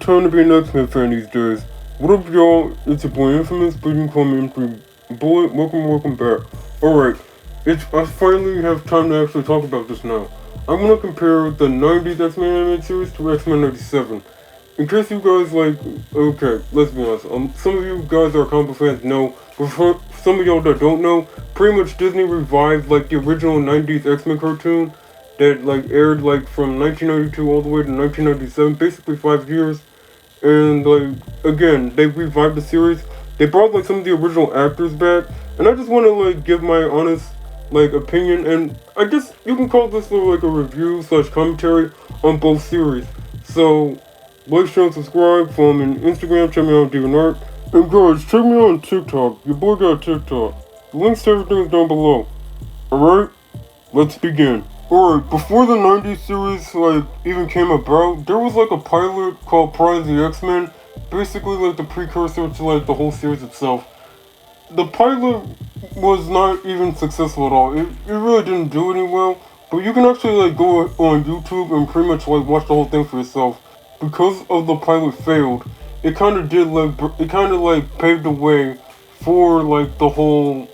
time to be an X-Men fan these days. What up, y'all? It's your boy Infamous, but you can call me MP Bullet. Welcome back. Alright, I finally have time to actually talk about this now. I'm gonna compare the 90s X-Men animated series to X-Men 97. In case you guys okay, let's be honest. Some of you guys are comic book fans know, but for some of y'all that don't know, pretty much Disney revived the original 90s X-Men cartoon that aired from 1992 all the way to 1997, basically 5 years. And again, they revived the series. They brought some of the original actors back, and I just want to give my honest opinion, and I guess you can call this a review / commentary on both series. So like, share, and subscribe. Follow me on Instagram. Check me out on Deviantart. And guys, check me out on TikTok. Your boy got TikTok. The links to everything is down below. Alright, let's begin. Alright, before the 90s series even came about, there was a pilot called Pride of the X-Men. Basically the precursor to the whole series itself. The pilot was not even successful at all. It really didn't do any well. But you can actually go on YouTube and pretty much watch the whole thing for yourself. Because of the pilot failed, it kind of did paved the way for the whole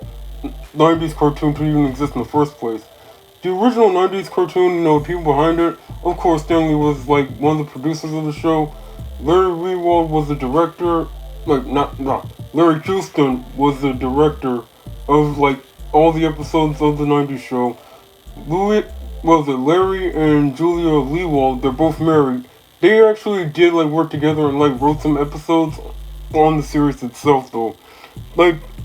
90s cartoon to even exist in the first place. The original 90s cartoon, people behind it, of course Stanley was one of the producers of the show. Larry Rewald was the director, Larry Houston was the director of all the episodes of the 90s show. Larry and Julia Lewald, they're both married. They actually did work together and wrote some episodes on the series itself though.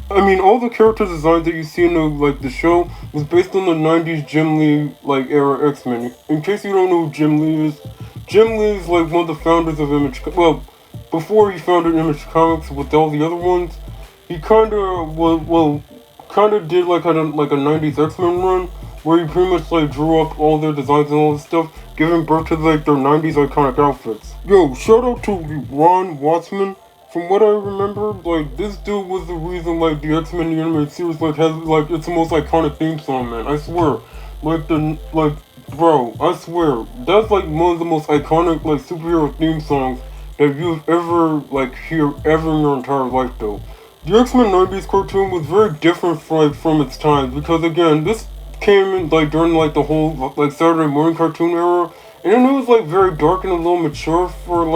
All the character designs that you see in the show was based on the 90s Jim Lee era X-Men. In case you don't know who Jim Lee is one of the founders of Image. Well, before he founded Image Comics with all the other ones, he kind of did a 90s X-Men run where he pretty much drew up all their designs and all this stuff, giving birth to their 90s iconic outfits. Yo, shout out to Ron Wattsman. From what I remember, this dude was the reason the X-Men animated series has it's the most iconic theme song, man. I swear. Bro, I swear. That's one of the most iconic superhero theme songs that you've ever hear ever in your entire life though. The X-Men 90s cartoon was very different from its time because again, this came in during the whole Saturday morning cartoon era, and it was very dark and a little mature for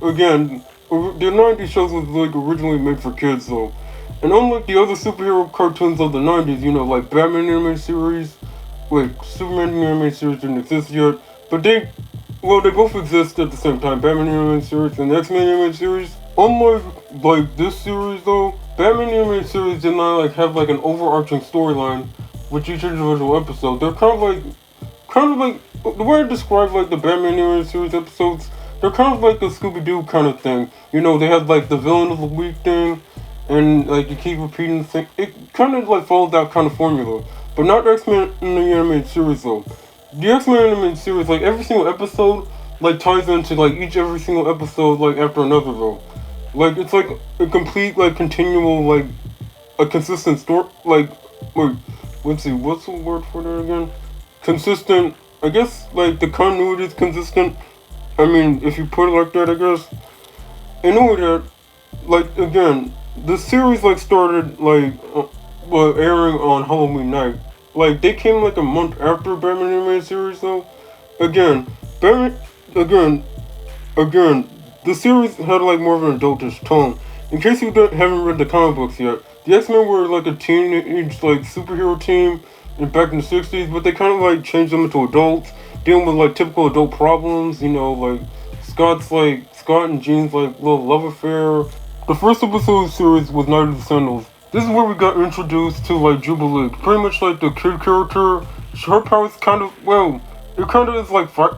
again, the 90s shows was originally made for kids though. And unlike the other superhero cartoons of the 90s, Batman animated series, Superman animated series didn't exist yet, but they both exist at the same time, Batman animated series and the X-Men animated series. Unlike this series though, Batman animated series did not have an overarching storyline with each individual episode. They're kind of the way I describe the Batman animated series episodes, they're kind of a Scooby-Doo kind of thing. They have the villain of the week thing, and you keep repeating the thing. It kind of follows that kind of formula, but not X-Men in the animated series though. The X-Men animated series, every single episode ties into every single episode after another though. It's a complete continual a consistent story. Let's see, what's the word for that again? Consistent. I guess the continuity is consistent. If you put it like that, I guess. In order that, again, the series started airing on Halloween night. They came a month after Batman animated series though. Again, the series had more of an adultish tone. In case you haven't read the comic books yet, the X-Men were a teenage superhero team back in the 60s, but they kind of changed them into adults, dealing with typical adult problems, Scott and Jean's little love affair. The first episode of the series was Night of the Sentinels. This is where we got introduced to Jubilee. Pretty much the kid character. Her powers it kind of is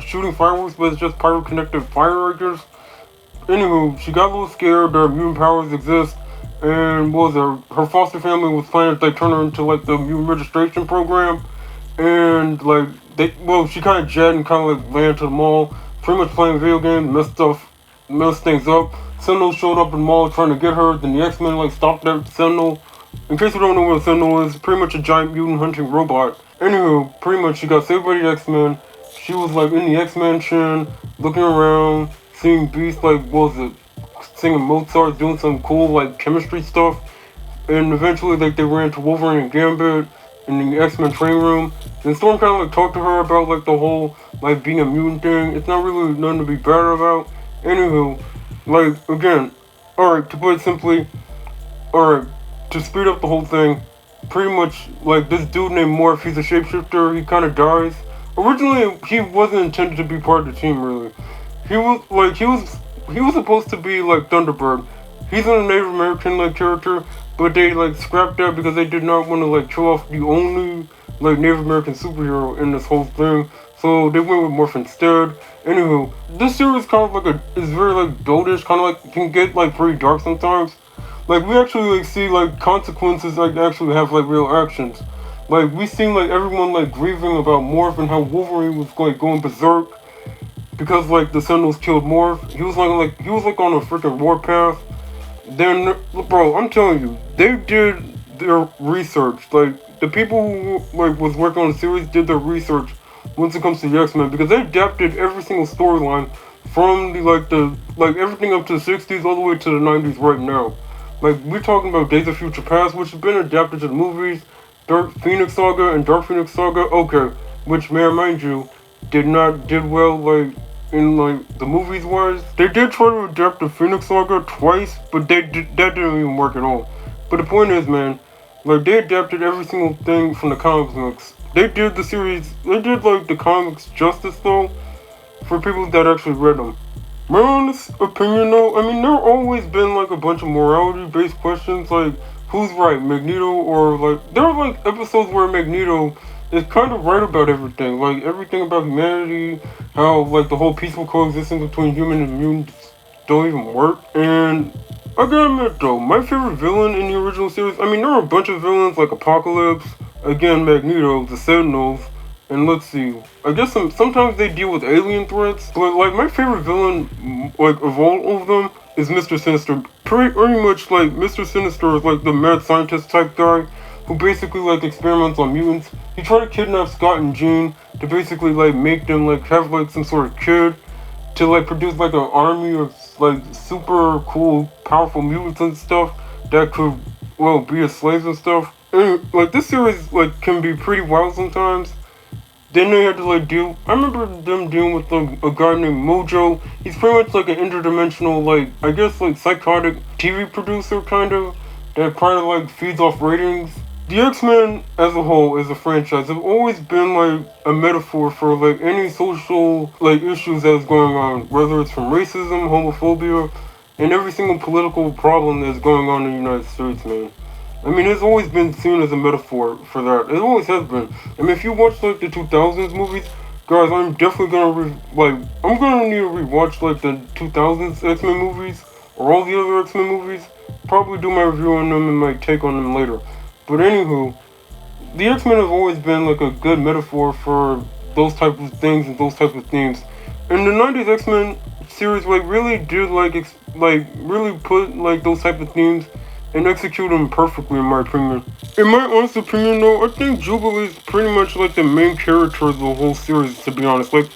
shooting fireworks, but it's just pyrokinetic fire, I guess. Anywho, she got a little scared that mutant powers exist, and her foster family was planning to turn her into the mutant registration program, and she kind of jet and kind of ran to the mall, pretty much playing video games, messed things up. Sentinel showed up in the mall trying to get her, then the X-Men stopped that Sentinel. In case you don't know what a Sentinel is, pretty much a giant mutant hunting robot. Anywho, pretty much she got saved by the X-Men. She was in the X-Mansion, looking around, seeing Beast like what was it, singing Mozart, doing some cool like chemistry stuff, and eventually like they ran to Wolverine and Gambit in the X-Men training room. And Storm kind of like talked to her about like the whole like being a mutant thing. It's not really nothing to be bad about. Anywho, like again, alright, to put it simply, alright, to speed up the whole thing, pretty much like this dude named Morph, he's a shapeshifter, he kinda dies. Originally he wasn't intended to be part of the team really. He was supposed to be like Thunderbird. He's a Native American like character, but they like scrapped that because they did not want to like kill off the only like Native American superhero in this whole thing. So they went with Morph instead. Anywho, this series kind of like is very like doldish, kind of like can get like pretty dark sometimes. Like we actually like see like consequences like actually have like real actions. Like we seen like everyone like grieving about Morph and how Wolverine was like going berserk because like the Sentinels killed Morph. He was like on a freaking warpath. Then bro, I'm telling you, they did their research. Like the people who like was working on the series did their research once it comes to the X-Men because they adapted every single storyline from the everything up to the 60s all the way to the 90s right now. Like we're talking about Days of Future Past, which have been adapted to the movies, Dark Phoenix Saga and Dark Phoenix Saga, okay, which may I mind you, did well like in like the movies wise. They did try to adapt the Phoenix Saga twice, but that didn't even work at all. But the point is, man, like they adapted every single thing from the comics. They did like the comics justice though, for people that actually read them. My honest opinion though, I mean there always been like a bunch of morality based questions like who's right, Magneto or like there are like episodes where Magneto is kind of right about everything. Like everything about humanity, how like the whole peaceful coexistence between human and mutants don't even work. And I gotta admit though, my favorite villain in the original series, I mean there are a bunch of villains like Apocalypse, again Magneto, the Sentinels, and let's see, I guess sometimes they deal with alien threats, but like my favorite villain, like of all of them, is Mr. Sinister. Pretty much like Mr. Sinister is like the mad scientist type guy who basically like experiments on mutants. He tried to kidnap Scott and Jean to basically like make them like have like some sort of kid to like produce like an army of like super cool, powerful mutants and stuff that could well be as slaves and stuff. And like this series like can be pretty wild sometimes. Then they had to like I remember them dealing with a guy named Mojo. He's pretty much like an interdimensional, like, I guess like psychotic TV producer kind of, that kind of like feeds off ratings. The X-Men as a whole, as a franchise, have always been like a metaphor for like any social like issues that's going on, whether it's from racism, homophobia, and every single political problem that's going on in the United States, man. I mean, it's always been seen as a metaphor for that. It always has been. I mean, if you watch like the 2000s movies, guys, I'm definitely gonna I'm gonna need to rewatch like the 2000s X-Men movies or all the other X-Men movies. Probably do my review on them and my take on them later. But anywho, the X-Men have always been like a good metaphor for those type of things and those type of themes. And the 90s X-Men series like really did really put like those type of themes and execute them perfectly in my opinion. In my honest opinion though, I think Jubilee is pretty much like the main character of the whole series, to be honest. Like,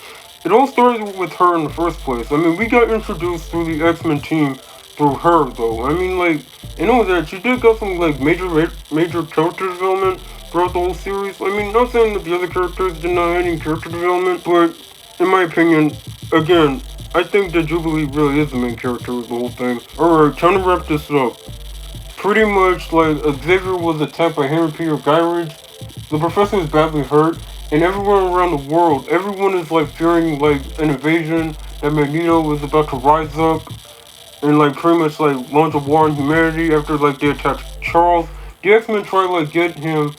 it all started with her in the first place. I mean, we got introduced through the X-Men team through her though. I mean, like, you know that she did got some like major character development throughout the whole series. I mean, not saying that the other characters did not have any character development, but in my opinion, again, I think that Jubilee really is the main character of the whole thing. Alright, time to wrap this up. Pretty much, like, Xavier was attacked by Henry Peter Gyrich. The professor is badly hurt, and everyone around the world, everyone is, like, fearing, like, an invasion, that Magneto is about to rise up, and, like, pretty much, like, launch a war on humanity after, like, they attacked Charles. The X-Men try to, like, get him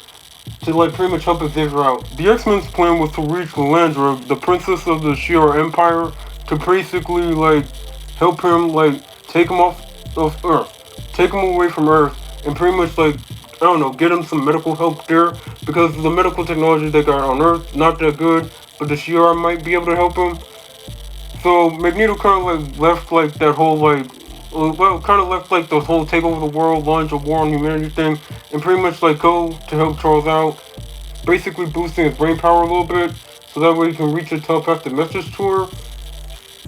to, like, pretty much help Xavier out. The X-Men's plan was to reach Lilandra, the princess of the Shi'ar Empire, to basically, like, help him, like, take him off of Earth. Take him away from Earth and pretty much like, I don't know, get him some medical help there because the medical technology they got on Earth, not that good, but the Shi'ar might be able to help him. So Magneto kind of like left like that whole like, kind of left like the whole take over the world, launch a war on humanity thing, and pretty much like go to help Charles out, basically boosting his brain power a little bit, so that way he can reach a telepathic message to her.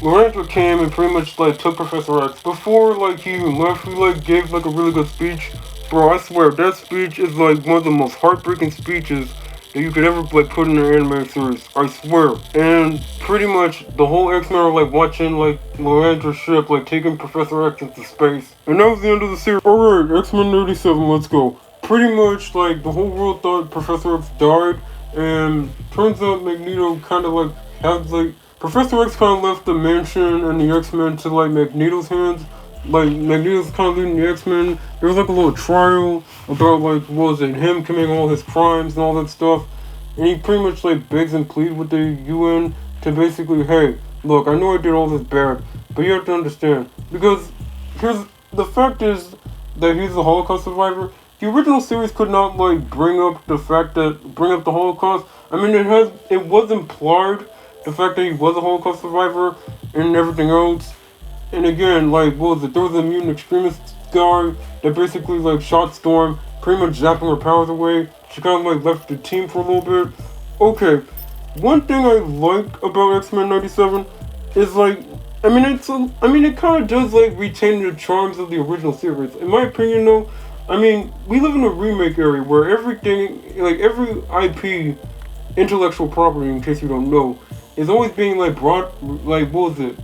Magneto came and pretty much like took Professor X. Before like he even left, he like gave like a really good speech. Bro, I swear that speech is like one of the most heartbreaking speeches that you could ever like put in an anime series. I swear. And pretty much the whole X-Men are like watching like Magneto's ship like taking Professor X into space. And that was the end of the series. Alright, X-Men 97, let's go. Pretty much like the whole world thought Professor X died, and turns out Magneto kind of like had like Professor X kind of left the mansion and the X-Men to like Magneto's hands. Like Magneto's kind of leading the X-Men. There was like a little trial about like what was it, him committing all his crimes and all that stuff. And he pretty much like begs and pleads with the UN to basically, hey, look, I know I did all this bad, but you have to understand, because here's the fact is that he's a Holocaust survivor. The original series could not like bring up the Holocaust. I mean, it was implied the fact that he was a Holocaust survivor and everything else. And again, like, what was it? There was a mutant extremist guy that basically like shot Storm, pretty much zapping her powers away. She kind of like left the team for a little bit. Okay, one thing I like about X-Men 97 is like, I mean, it kind of does like retain the charms of the original series. In my opinion, though, I mean, we live in a remake area where everything, like every IP, intellectual property, in case you don't know, is always being like brought, like what was it?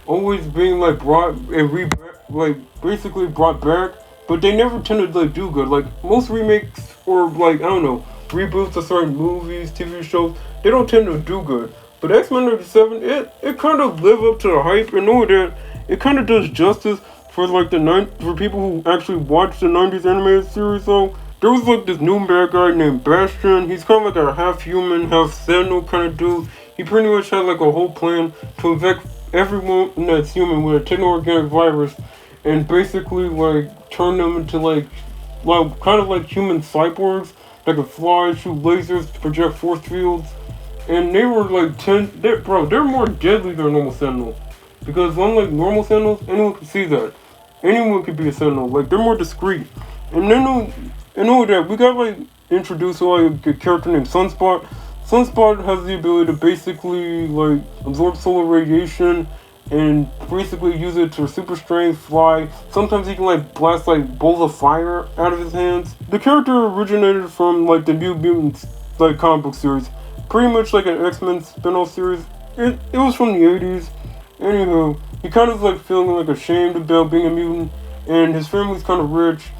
Always being like brought and like basically brought back, but they never tend to like do good. Like most remakes or like I don't know reboots of certain movies, TV shows, they don't tend to do good. But X-Men 97, it kind of live up to the hype, and know that it kind of does justice for like for people who actually watched the 90s animated series. So there was like this new bad guy named Bastion. He's kind of like a half human, half Sentinel kind of dude. He pretty much had like a whole plan to infect everyone that's human with a techno-organic virus and basically like turn them into like kind of like human cyborgs that could fly, shoot lasers, project force fields. And they were like they're more deadly than normal Sentinels. Because unlike normal Sentinels, anyone can see that. Anyone could be a Sentinel. Like they're more discreet. And then all that we got like introduced to like a character named Sunspot. Sunspot has the ability to basically like absorb solar radiation and basically use it to super strength, fly. Sometimes he can like blast like bolts of fire out of his hands. The character originated from like the New Mutants like comic book series. Pretty much like an X-Men spin-off series. It was from the 80s. Anywho, he kind of like feeling like ashamed about being a mutant, and his family's kind of rich.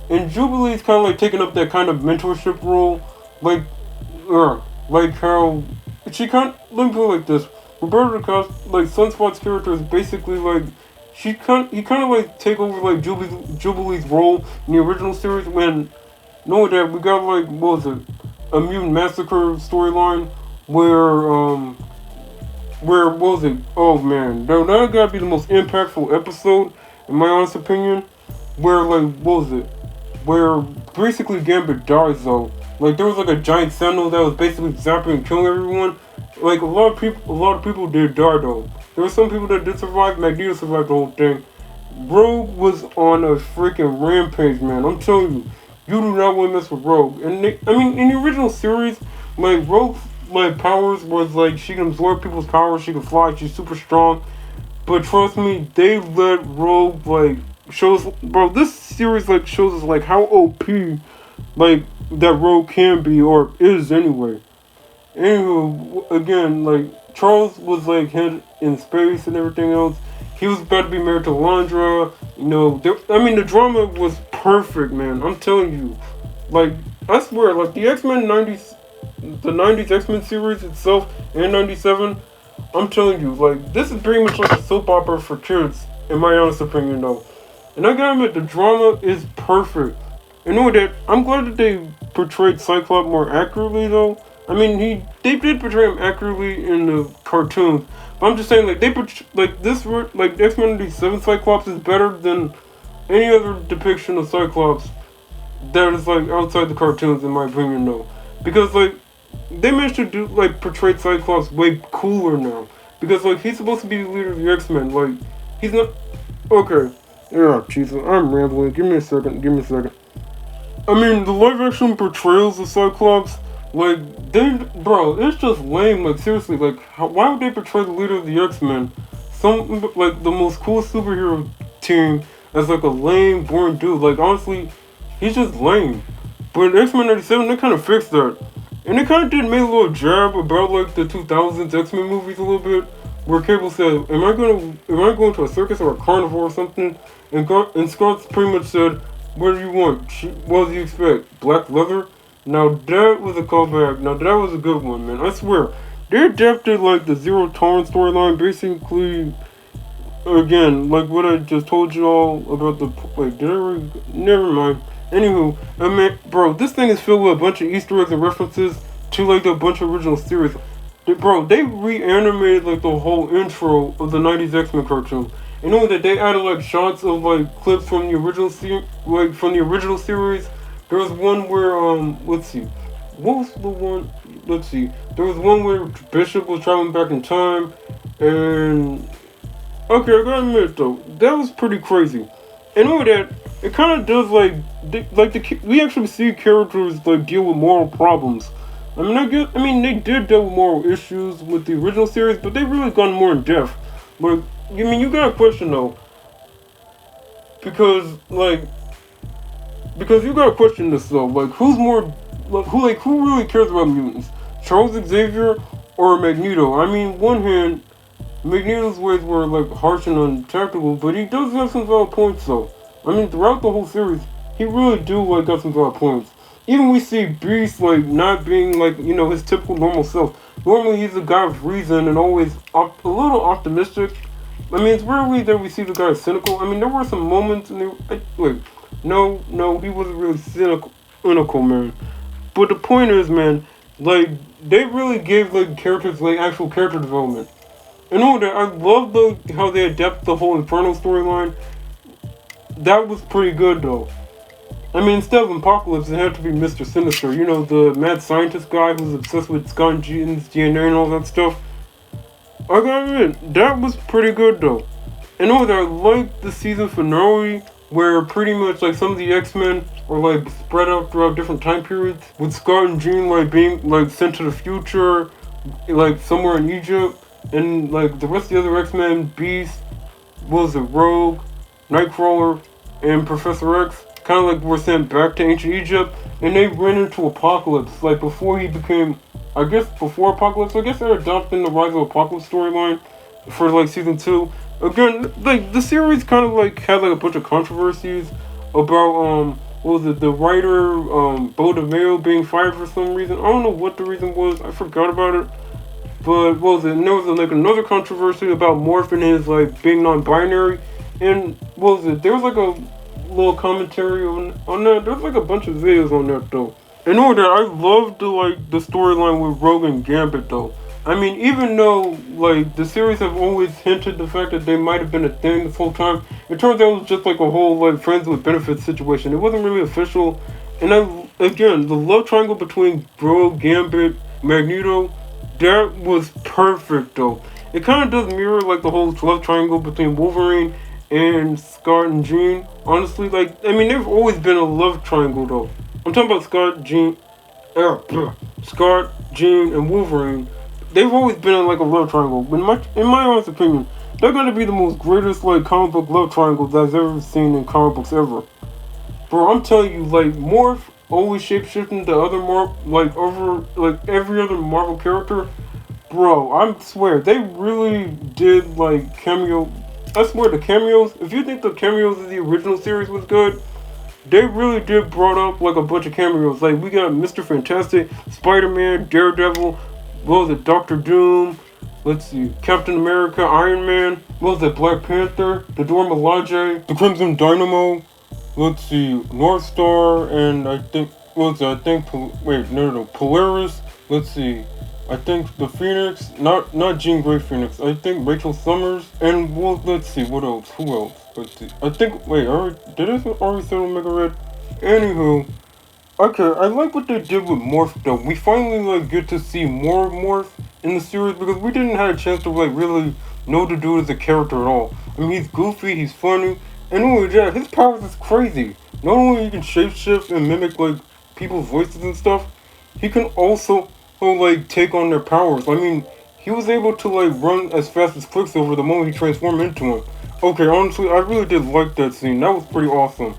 And Jubilee's kind of like taking up that kind of mentorship role, like how she can't. Let me put it like this: Roberto DaCosta, like Sunspot's character, is basically like he kind of like take over like Jubilee's role in the original series. When knowing that we got like what was it, a mutant massacre storyline where what was it? Oh man, that gotta be the most impactful episode in my honest opinion. Where like what was it? Where basically Gambit dies though. Like there was like a giant sentinel that was basically zapping and killing everyone. Like a lot of people did die though. There were some people that did survive. Magneto survived the whole thing. Rogue was on a freaking rampage, man. I'm telling you, you do not want to mess with Rogue. And I mean, in the original series, like Rogue's like powers was like she can absorb people's powers. She can fly. She's super strong. But trust me, they let Rogue like shows, bro. This series like shows us like how OP like that Rogue can be or is anyway. Anywho, again, like Charles was like head in space and everything else. He was about to be married to Landra. You know, the drama was perfect, man. I'm telling you, like I swear, like the X-Men 90s, the 90s X-Men series itself and 97. I'm telling you, like this is pretty much like a soap opera for kids, in my honest opinion, though. And I gotta admit, the drama is perfect. You know that I'm glad that they portrayed Cyclops more accurately, though. I mean, they did portray him accurately in the cartoons. But I'm just saying, like the X-Men 97 Cyclops is better than any other depiction of Cyclops that is like outside the cartoons, in my opinion, though. Because like they managed to portray Cyclops way cooler now. Because like he's supposed to be the leader of the X-Men. Like he's not. Okay. Yeah, Jesus, I'm rambling. Give me a second. I mean, the live-action portrayals of Cyclops, like, it's just lame. Like, seriously, like, why would they portray the leader of the X-Men like the most cool superhero team as like a lame, boring dude. Like honestly, he's just lame. But in X-Men '97, they kind of fixed that, and they kind of did make a little jab about like the 2000s X-Men movies a little bit, where Cable said, am I going to a circus or a carnival or something?" And Scott's pretty much said, "What do you want? What do you expect? Black leather?" Now that was a callback. Now that was a good one, man. I swear. They adapted like the Zero Tolerance storyline, basically. Again, like what I just told you all about the like. Did I already? Never mind. Anywho, I mean, bro, this thing is filled with a bunch of Easter eggs and references to like a bunch of original series. They reanimated like the whole intro of the '90s X-Men cartoon. And knowing that they added like shots of like clips from the original series. There was one where let's see, what was the one? Let's see. There was one where Bishop was traveling back in time, and okay, I gotta admit though, that was pretty crazy. And all that, it kind of does we actually see characters like deal with moral problems. I mean, they did deal with moral issues with the original series, but they've really gone more in depth. But I mean, you got a question though, because you gotta question this though, like who really cares about mutants? Charles Xavier or Magneto? I mean, one hand, Magneto's ways were like harsh and untactical, but he does have some valid points though. I mean, throughout the whole series, he really do like got some valid points. Even we see Beast like not being like his typical normal self. Normally he's a guy of reason and always a little optimistic. I mean, it's rarely that we see the guy cynical. I mean, there were some moments and no, he wasn't really cynical, man. But the point is, man, like they really gave like characters like actual character development. And all that, I love how they adapt the whole Inferno storyline. That was pretty good though. I mean, instead of Apocalypse, it had to be Mr. Sinister. You know, the mad scientist guy who's obsessed with Scott Jean's DNA and all that stuff. I gotta admit, that was pretty good though. And all that, I liked the season finale where pretty much like some of the X-Men are like spread out throughout different time periods, with Scott and Jean like being like sent to the future, like somewhere in Egypt, and like the rest of the other X-Men, Beast, Rogue, Nightcrawler, and Professor X, kind of like were sent back to ancient Egypt, and they ran into Apocalypse, like before he became, before Apocalypse, I guess they're adopting the Rise of Apocalypse storyline for like season 2. Again, like the series kind of like had like a bunch of controversies about the writer Bo DeMayo being fired for some reason. I don't know what the reason was. I forgot about it. But and there was like another controversy about Morph and his like being non-binary. And there was like a little commentary on that. There's like a bunch of videos on that though. In order, I loved the storyline with Rogue and Gambit though. I mean, even though like the series have always hinted the fact that they might have been a thing this whole time, it turns out it was just like a whole like friends with benefits situation. It wasn't really official. And again, the love triangle between Rogue, Gambit, Magneto, that was perfect though. It kind of does mirror like the whole love triangle between Wolverine and Scott and Jean. Honestly, like I mean, they've always been a love triangle though. I'm talking about Scott, Jean, and Wolverine. They've always been in like a love triangle. In my honest opinion, they're gonna be the most greatest like comic book love triangles I've ever seen in comic books ever. Bro, I'm telling you, like Morph always shapeshifting to other every other Marvel character. Bro, I swear they really did like cameo. I swear the cameos. If you think the cameos of the original series was good, they really did brought up like a bunch of cameos. Like we got Mr. Fantastic, Spider-Man, Daredevil. Doctor Doom, let's see, Captain America, Iron Man, Black Panther, the Dora Milaje, the Crimson Dynamo, let's see, North Star, and Polaris, let's see, I think the Phoenix, not Jean Grey Phoenix, I think Rachel Summers, and let's see, who else, let's see, I think, did I already say Omega Red? Anywho, okay, I like what they did with Morph though. We finally like get to see more of Morph in the series because we didn't have a chance to like really know the dude as a character at all. I mean, he's goofy, he's funny, and his powers is crazy. Not only he can shapeshift and mimic like people's voices and stuff, he can also like take on their powers. I mean, he was able to like run as fast as Quicksilver the moment he transformed into him. Okay, honestly, I really did like that scene. That was pretty awesome.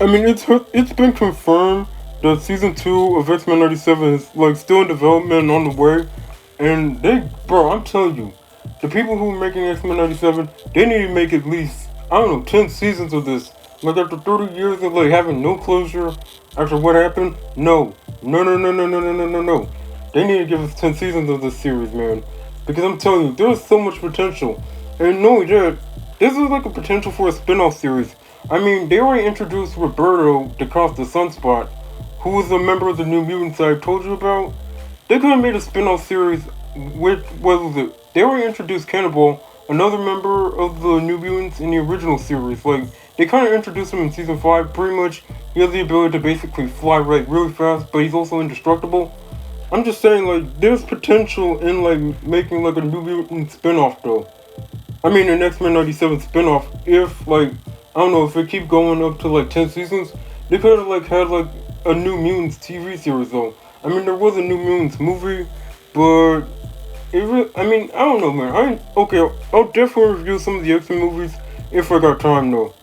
I mean, it's been confirmed that season 2 of X-Men '97 is like still in development and on the way. And bro, I'm telling you, the people who are making X-Men '97, they need to make at least, I don't know, 10 seasons of this. Like after 30 years of like having no closure after what happened, no. They need to give us 10 seasons of this series, man. Because I'm telling you, there's so much potential. And not only that, this is like a potential for a spin-off series. I mean, they already introduced Roberto DaCosta Sunspot, who was a member of the New Mutants I told you about. They could have made a spin-off series with, what was it? They already introduced Cannibal, another member of the New Mutants in the original series. Like, they kind of introduced him in season 5, pretty much. He has the ability to basically fly like really fast, but he's also indestructible. I'm just saying, like, there's potential in, like, making, like, a New Mutant spin-off, though. I mean, an X-Men '97 spin-off, if, like, I don't know, if it keep going up to, like, 10 seasons, they could have, like, had, like, a New Mutants TV series, though. I mean, there was a New Mutants movie, but I mean, I don't know, man. Okay, I'll definitely review some of the X-Men movies if I got time, though.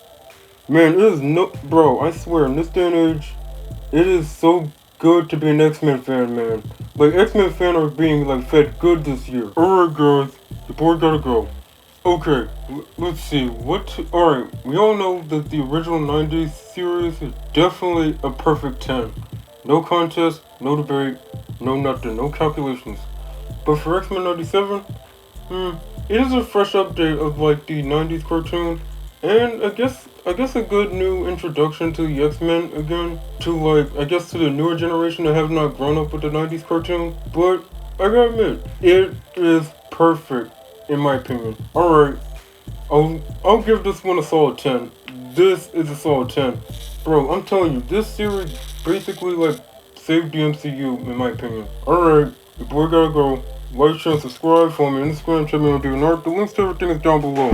Man, it is bro, I swear, in this day and age, it is so good to be an X-Men fan, man. Like, X-Men fans are being, like, fed good this year. Alright, guys, the boy gotta go. Okay, let's see, alright, we all know that the original 90s series is definitely a perfect 10. No contest, no debate, no nothing, no calculations. But for X-Men '97, it is a fresh update of, like, the 90s cartoon, and I guess a good new introduction to the X-Men again, to, like, I guess to the newer generation that have not grown up with the 90s cartoon. But I gotta admit, it is perfect, in my opinion. Alright, I'll give this one a solid 10. This is a solid 10. Bro, I'm telling you, this series basically, like, saved the MCU, in my opinion. Alright, the boy gotta go. Like, share, and subscribe. Follow me on Instagram, check me on Deviantart. The links to everything is down below.